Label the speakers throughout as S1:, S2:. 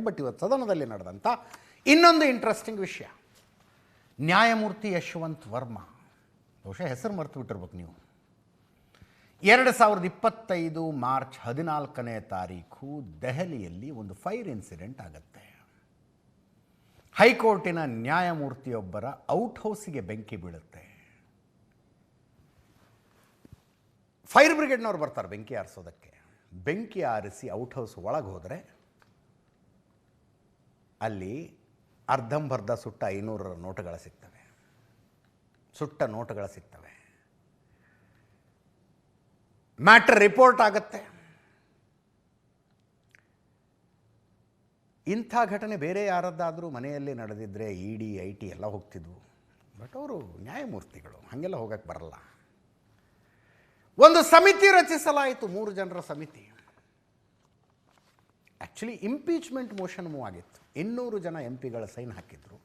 S1: But ಇವತ್ತು ಸದನದಲ್ಲಿ ನಡೆದಂಥ ಇನ್ನೊಂದು ಇಂಟ್ರೆಸ್ಟಿಂಗ್ ವಿಷಯ, ನ್ಯಾಯಮೂರ್ತಿ ಯಶವಂತ್ ವರ್ಮಾ, ಬಹುಶಃ ಹೆಸರು ಮರೆತು ಬಿಟ್ಟಿರ್ಬೇಕು ನೀವು. 2025 ಮಾರ್ಚ್ 14ನೇ ತಾರೀಕು ದೆಹಲಿಯಲ್ಲಿ ಒಂದು ಫೈರ್ ಇನ್ಸಿಡೆಂಟ್ ಆಗುತ್ತೆ. ಹೈಕೋರ್ಟಿನ ನ್ಯಾಯಮೂರ್ತಿಯೊಬ್ಬರ ಔಟ್ ಹೌಸಿಗೆ ಬೆಂಕಿ ಬೀಳುತ್ತೆ. ಫೈರ್ ಬ್ರಿಗೇಡ್ನವ್ರು ಬರ್ತಾರೆ ಬೆಂಕಿ ಆರಿಸೋದಕ್ಕೆ. ಬೆಂಕಿ ಆರಿಸಿ ಔಟ್ ಹೌಸ್ ಒಳಗೆ ಹೋದರೆ ಅಲ್ಲಿ ಅರ್ಧಂಬರ್ಧ ಸುಟ್ಟ 500 ನೋಟುಗಳು ಸಿಗ್ತವೆ, ಸುಟ್ಟ ನೋಟುಗಳು ಸಿಗ್ತವೆ. ಮ್ಯಾಟರ್ ರಿಪೋರ್ಟ್ ಆಗುತ್ತೆ. ಇಂಥ ಘಟನೆ ಬೇರೆ ಯಾರದ್ದಾದರೂ ಮನೆಯಲ್ಲಿ ನಡೆದಿದ್ದರೆ ED IT ಎಲ್ಲ ಹೋಗ್ತಿದ್ವು. ಬಟ್ ಅವರು ನ್ಯಾಯಮೂರ್ತಿಗಳು, ಹಾಗೆಲ್ಲ ಹೋಗಕ್ಕೆ ಬರಲ್ಲ. ಒಂದು ಸಮಿತಿ ರಚಿಸಲಾಯಿತು, 3 ಜನರ ಸಮಿತಿ. ಆ್ಯಕ್ಚುಲಿ ಇಂಪೀಚ್ಮೆಂಟ್ ಮೋಷನ್ ಮೂವ್ ಆಗಿತ್ತು. 200 ಜನ MP ಗಳ ಸೈನ್ ಹಾಕಿದ್ರು.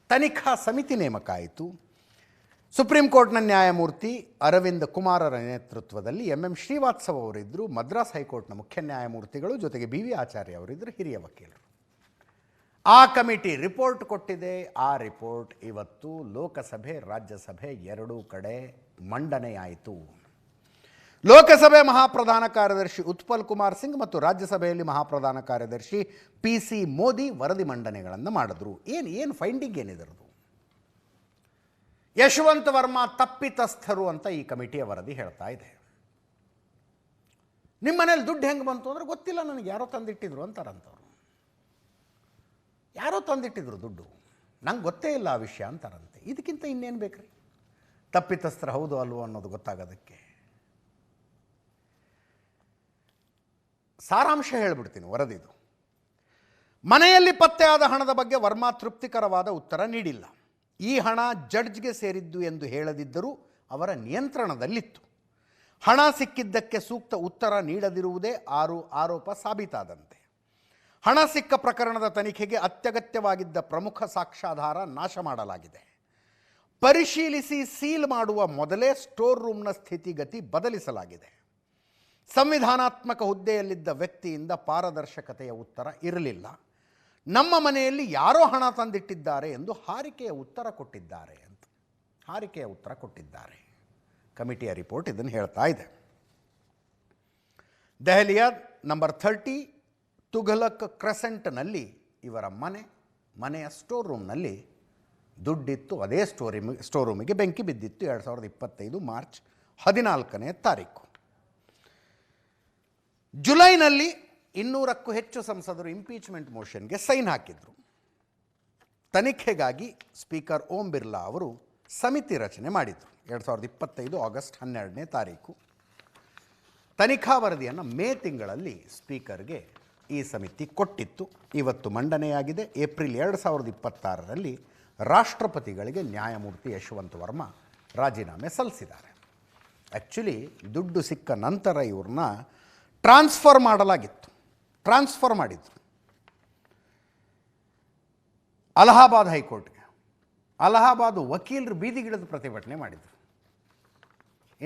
S1: ತನಿಖಾ ಸಮಿತಿ ನೇಮಕ ಆಯಿತು. ಸುಪ್ರೀಂ ಕೋರ್ಟ್ನ ನ್ಯಾಯಮೂರ್ತಿ ಅರವಿಂದ್ ಕುಮಾರರ ನೇತೃತ್ವದಲ್ಲಿ MM ಶ್ರೀವಾತ್ಸವ ಅವರಿದ್ದರು. ಮದ್ರಾಸ್ ಹೈಕೋರ್ಟ್ನ ಮುಖ್ಯ ನ್ಯಾಯಮೂರ್ತಿಗಳು, ಜೊತೆಗೆ BV ಆಚಾರ್ಯ ಅವರಿದ್ದರು, ಹಿರಿಯ ವಕೀಲರು. ಆ ಕಮಿಟಿ ರಿಪೋರ್ಟ್ ಕೊಟ್ಟಿದೆ. ಆ ರಿಪೋರ್ಟ್ ಇವತ್ತು ಲೋಕಸಭೆ ರಾಜ್ಯಸಭೆ ಎರಡೂ ಕಡೆ ಮಂಡನೆಯಾಯಿತು. ಲೋಕಸಭೆ ಮಹಾಪ್ರಧಾನ ಕಾರ್ಯದರ್ಶಿ ಉತ್ಪಲ್ ಕುಮಾರ್ ಸಿಂಗ್ ಮತ್ತು ರಾಜ್ಯಸಭೆಯಲ್ಲಿ ಮಹಾಪ್ರಧಾನ ಕಾರ್ಯದರ್ಶಿ PC ಮೋದಿ ವರದಿ ಮಂಡನೆಗಳನ್ನು ಮಾಡಿದ್ರು. ಏನು ಫೈಂಡಿಂಗ್ ಏನಿದರದು? ಯಶವಂತ್ ವರ್ಮಾ ತಪ್ಪಿತಸ್ಥರು ಅಂತ ಈ ಕಮಿಟಿಯ ವರದಿ ಹೇಳ್ತಾ ಇದೆ. ನಿಮ್ಮ ಮನೇಲಿ ದುಡ್ಡು ಹೆಂಗೆ ಬಂತು ಅಂದರೆ ಗೊತ್ತಿಲ್ಲ ನನಗೆ, ಯಾರೋ ತಂದಿಟ್ಟಿದ್ರು ಅಂತಾರಂತವ್ರು. ಯಾರೋ ತಂದಿಟ್ಟಿದ್ರು ದುಡ್ಡು, ನಂಗೆ ಗೊತ್ತೇ ಇಲ್ಲ ಆ ವಿಷಯ ಅಂತಾರಂತೆ. ಇದಕ್ಕಿಂತ ಇನ್ನೇನು ಬೇಕ್ರಿ? ತಪ್ಪಿತಸ್ಥರು ಹೌದು ಅಲ್ವೋ ಅನ್ನೋದು ಗೊತ್ತಾಗೋದಕ್ಕೆ. ಸಾರಾಂಶ ಹೇಳಿಬಿಡ್ತೀನಿ ವರದಿದು. ಮನೆಯಲ್ಲಿ ಪತ್ತೆಯಾದ ಹಣದ ಬಗ್ಗೆ ವರ್ಮಾ ತೃಪ್ತಿಕರವಾದ ಉತ್ತರ ನೀಡಿಲ್ಲ. ಈ ಹಣ ಜಡ್ಜ್ಗೆ ಸೇರಿದ್ದು ಎಂದು ಹೇಳದಿದ್ದರೂ ಅವರ ನಿಯಂತ್ರಣದಲ್ಲಿತ್ತು. ಹಣ ಸಿಕ್ಕಿದ್ದಕ್ಕೆ ಸೂಕ್ತ ಉತ್ತರ ನೀಡದಿರುವುದೇ ಆರೋಪ ಸಾಬೀತಾದಂತೆ. ಹಣ ಸಿಕ್ಕ ಪ್ರಕರಣದ ತನಿಖೆಗೆ ಅತ್ಯಗತ್ಯವಾಗಿದ್ದ ಪ್ರಮುಖ ಸಾಕ್ಷ್ಯಾಧಾರ ನಾಶ ಮಾಡಲಾಗಿದೆ. ಪರಿಶೀಲಿಸಿ ಸೀಲ್ ಮಾಡುವ ಮೊದಲೇ ಸ್ಟೋರ್ ರೂಮ್ನ ಸ್ಥಿತಿಗತಿ ಬದಲಿಸಲಾಗಿದೆ. ಸಂವಿಧಾನಾತ್ಮಕ ಹುದ್ದೆಯಲ್ಲಿದ್ದ ವ್ಯಕ್ತಿಯಿಂದ ಪಾರದರ್ಶಕತೆಯ ಉತ್ತರ ಇರಲಿಲ್ಲ. ನಮ್ಮ ಮನೆಯಲ್ಲಿ ಯಾರೋ ಹಣ ತಂದಿಟ್ಟಿದ್ದಾರೆ ಎಂದು ಹಾರಿಕೆಯ ಉತ್ತರ ಕೊಟ್ಟಿದ್ದಾರೆ. ಕಮಿಟಿಯ ರಿಪೋರ್ಟ್ ಇದನ್ನು ಹೇಳ್ತಾ ಇದೆ. ದೆಹಲಿಯ ನಂಬರ್ 30 ತುಘಲಕ್ ಕ್ರೆಸೆಂಟ್ನಲ್ಲಿ ಇವರ ಮನೆಯ ಸ್ಟೋರ್ ರೂಮ್ನಲ್ಲಿ ದುಡ್ಡಿತ್ತು. ಅದೇ ಸ್ಟೋರ್ ರೂಮಿಗೆ ಬೆಂಕಿ ಬಿದ್ದಿತ್ತು 2025 ಮಾರ್ಚ್ 14ನೇ ತಾರೀಕು. ಜುಲೈನಲ್ಲಿ 200ಕ್ಕೂ ಹೆಚ್ಚು ಸಂಸದರು ಇಂಪೀಚ್ಮೆಂಟ್ ಮೋಷನ್ಗೆ ಸೈನ್ ಹಾಕಿದರು. ತನಿಖೆಗಾಗಿ ಸ್ಪೀಕರ್ ಓಂ ಬಿರ್ಲಾ ಅವರು ಸಮಿತಿ ರಚನೆ ಮಾಡಿದರು. 2025 ಆಗಸ್ಟ್ 12ನೇ ತಾರೀಕು. ತನಿಖಾ ವರದಿಯನ್ನು ಮೇ ತಿಂಗಳಲ್ಲಿ ಸ್ಪೀಕರ್ಗೆ ಈ ಸಮಿತಿ ಕೊಟ್ಟಿತ್ತು. ಇವತ್ತು ಮಂಡನೆಯಾಗಿದೆ. ಏಪ್ರಿಲ್ 2026ರಲ್ಲಿ ರಾಷ್ಟ್ರಪತಿಗಳಿಗೆ ನ್ಯಾಯಮೂರ್ತಿ ಯಶವಂತ್ ವರ್ಮಾ ರಾಜೀನಾಮೆ ಸಲ್ಲಿಸಿದ್ದಾರೆ. ಆ್ಯಕ್ಚುಲಿ ದುಡ್ಡು ಸಿಕ್ಕ ನಂತರ ಇವ್ರನ್ನ ಟ್ರಾನ್ಸ್ಫರ್ ಮಾಡಿದ್ರು ಅಲಹಾಬಾದ್ ಹೈಕೋರ್ಟ್ಗೆ. ಅಲಹಾಬಾದ್ ವಕೀಲರು ಬೀದಿಗಿಳಿದು ಪ್ರತಿಭಟನೆ ಮಾಡಿದರು.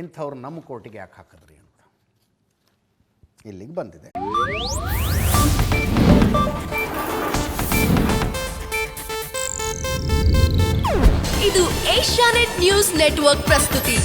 S1: ಇಂಥವ್ರು ನಮ್ಮ ಕೋರ್ಟಿಗೆ ಯಾಕೆ ಹಾಕಿದ್ರಿ ಅಂತ. ಇಲ್ಲಿಗೆ ಬಂದಿದೆ.
S2: ಇದು ಏಷ್ಯಾನೆಟ್ ನ್ಯೂಸ್ ನೆಟ್ವರ್ಕ್ ಪ್ರಸ್ತುತಿ.